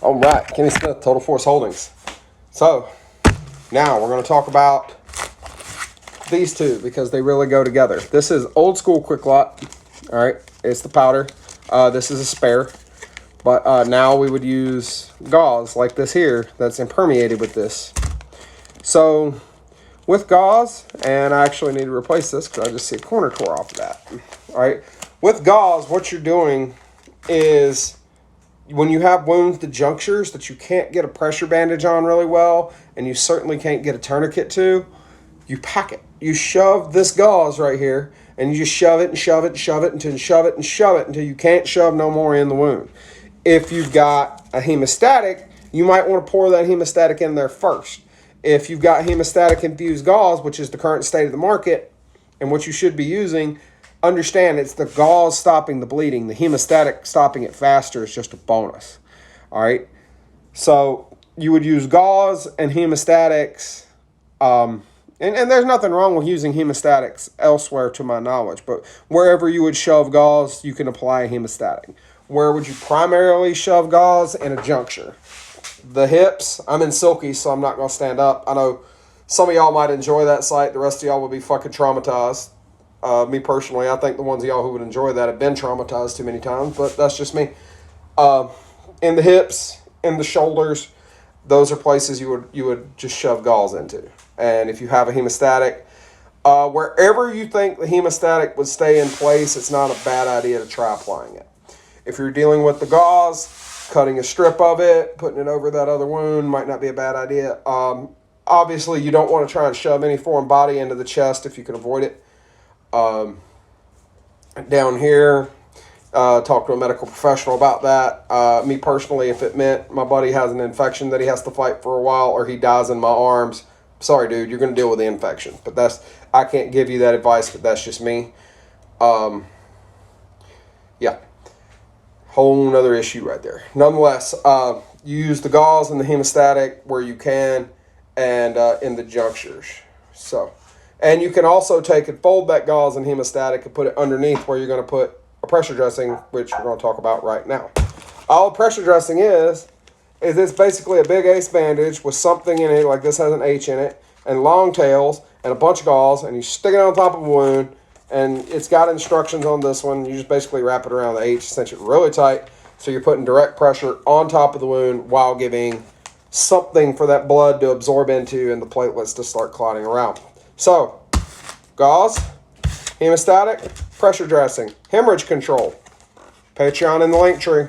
All right, Kenny Smith, Total Force Holdings. So now we're going to talk about these two because they really go together. This is old school Quick Lot. All right, it's the powder. This is a spare, but now we would use gauze like this here that's impermeated with this. So with gauze, and I actually need to replace this because I just see a corner tore off of that. All right, with gauze, what you're doing is when you have wounds to junctures that you can't get a pressure bandage on really well, and you certainly can't get a tourniquet to, you pack it. You shove this gauze right here, and you just shove it and shove it and shove it until you shove it and shove it until you can't shove no more in the wound. If you've got a hemostatic, you might want to pour that hemostatic in there first. If you've got hemostatic infused gauze, which is the current state of the market, and what you should be using, understand it's the gauze stopping the bleeding. The hemostatic stopping it faster is just a bonus. All right. So you would use gauze and hemostatics. And there's nothing wrong with using hemostatics elsewhere to my knowledge. But wherever you would shove gauze, you can apply a hemostatic. Where would you primarily shove gauze? In a juncture. The hips, I'm in silky, so I'm not going to stand up. I know some of y'all might enjoy that sight. The rest of y'all will be fucking traumatized. Me personally, I think the ones of y'all who would enjoy that have been traumatized too many times, but that's just me. In the hips, in the shoulders, those are places you would just shove gauze into. And if you have a hemostatic, wherever you think the hemostatic would stay in place, it's not a bad idea to try applying it. If you're dealing with the gauze, cutting a strip of it, putting it over that other wound might not be a bad idea. Obviously, you don't want to try and shove any foreign body into the chest if you can avoid it. Down here, talk to a medical professional about that. Me personally, if it meant my buddy has an infection that he has to fight for a while or he dies in my arms, sorry, dude, you're going to deal with the infection. But I can't give you that advice, but that's just me. Yeah. Whole nother issue right there. Nonetheless, use the gauze and the hemostatic where you can and in the junctures. So... And you can also take and fold that gauze and hemostatic and put it underneath where you're going to put a pressure dressing, which we're going to talk about right now. All a pressure dressing is it's basically a big ace bandage with something in it, like this has an H in it, and long tails, and a bunch of gauze, and you stick it on top of a wound, and it's got instructions on this one. You just basically wrap it around the H, cinch it really tight, so you're putting direct pressure on top of the wound while giving something for that blood to absorb into and the platelets to start clotting around. So, gauze, hemostatic, pressure dressing, hemorrhage control. Patreon in the link tree.